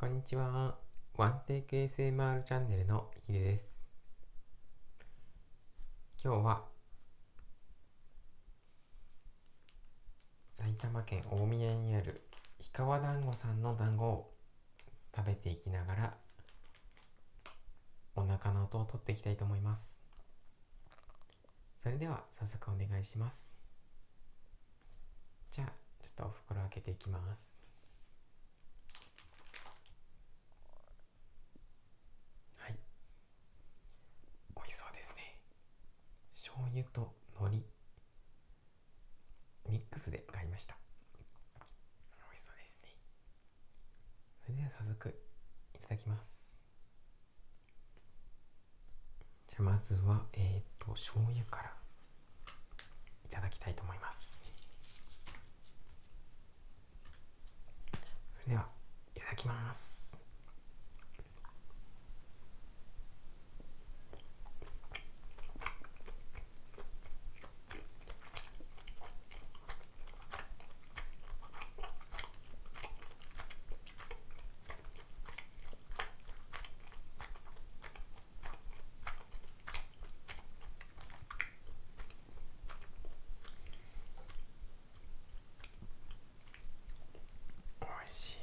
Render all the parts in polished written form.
こんにちは。ワンテイク ASMR チャンネルのヒデです。今日は埼玉県大宮にある氷川団子さんの団子を食べていきながらお腹の音を取っていきたいと思います。それでは早速お願いします。じゃあちょっとお袋開けていきます。はい、美味しそうですね。醤油と海苔ミックスで買いました。美味しそうですね。それでは早速いただきます。じゃあまずは醤油からいただきたいと思います。それではいただきます。美味しい。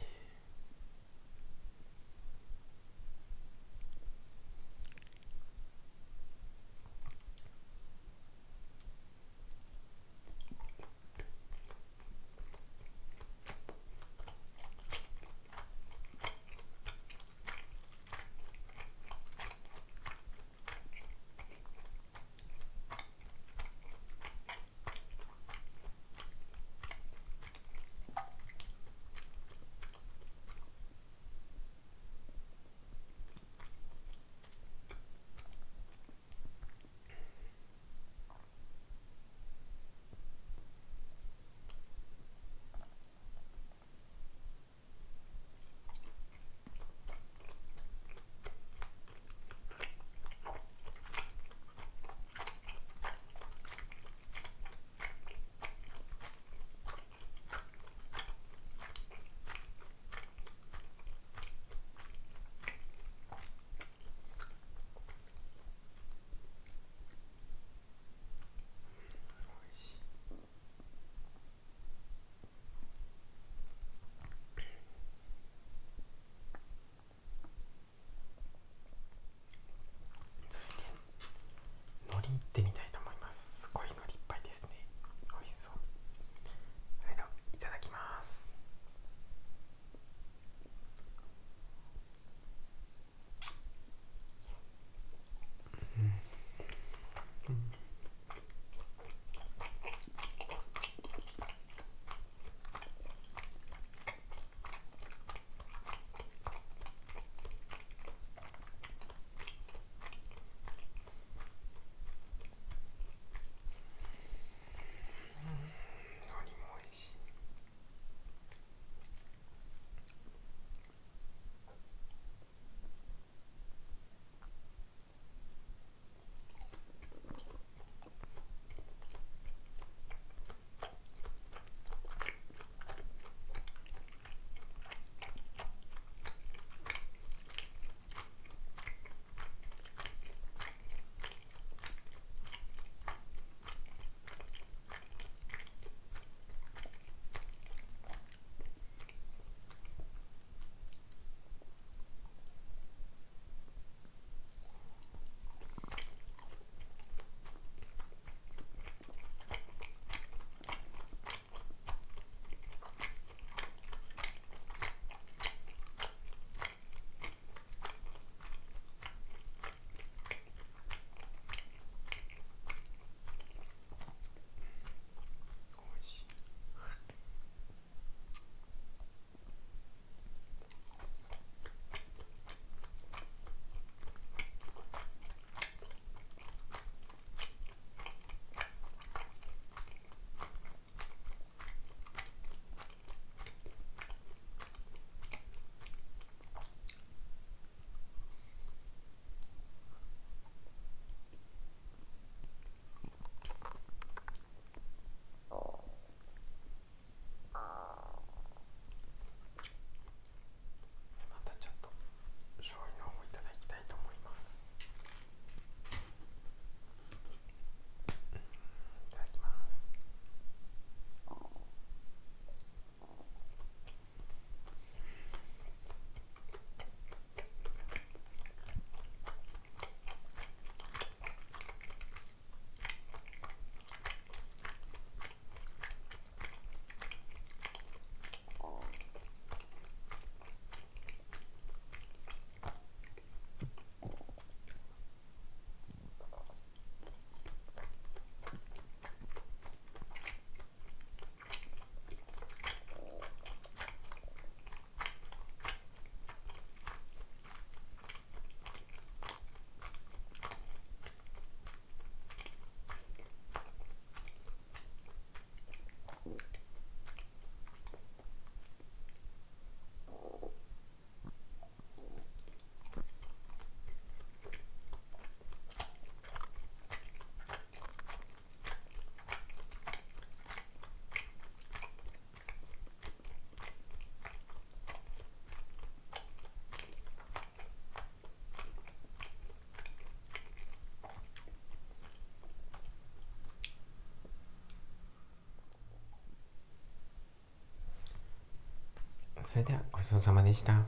それではごちそうさまでした。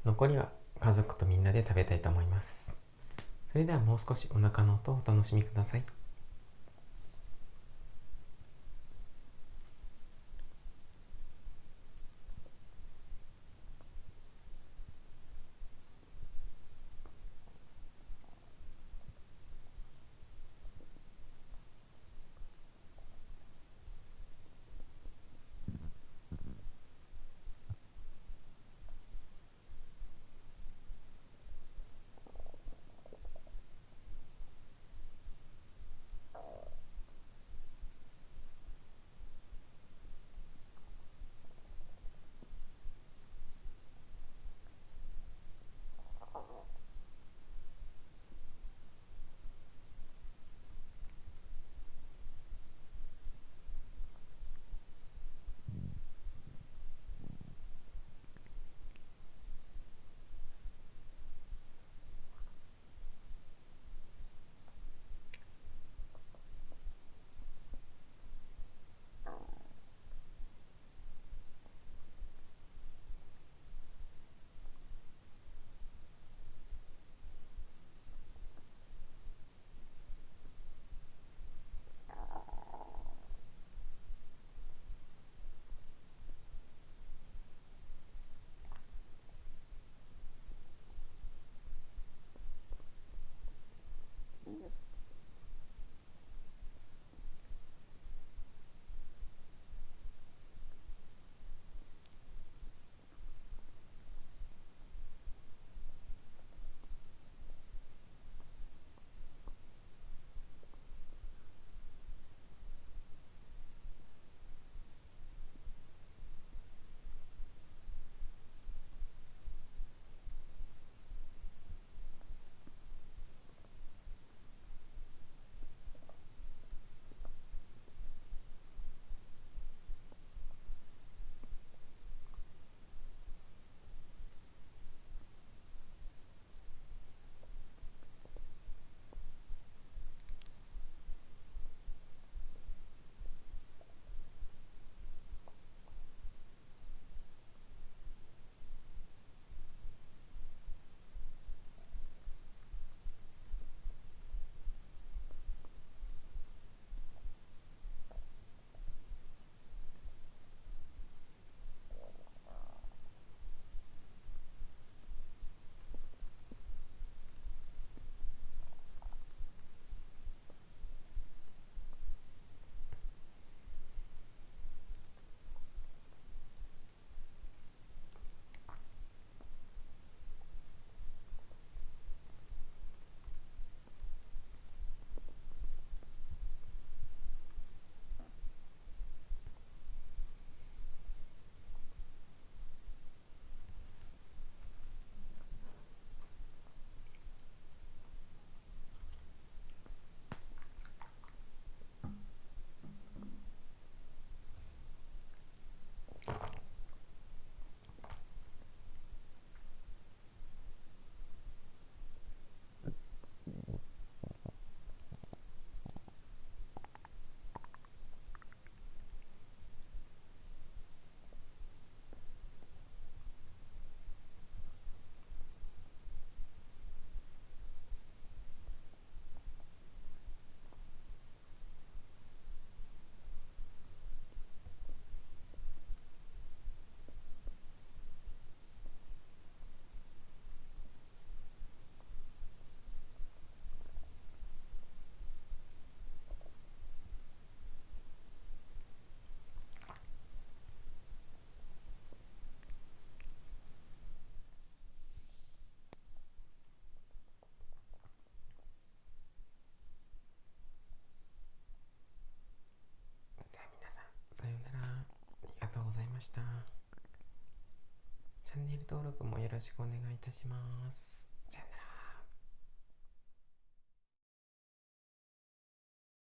残りは家族とみんなで食べたいと思います。それではもう少しお腹の音をお楽しみください。では皆さん、さようなら。ありがとうございました。チャンネル登録もよろしくお願いいたします。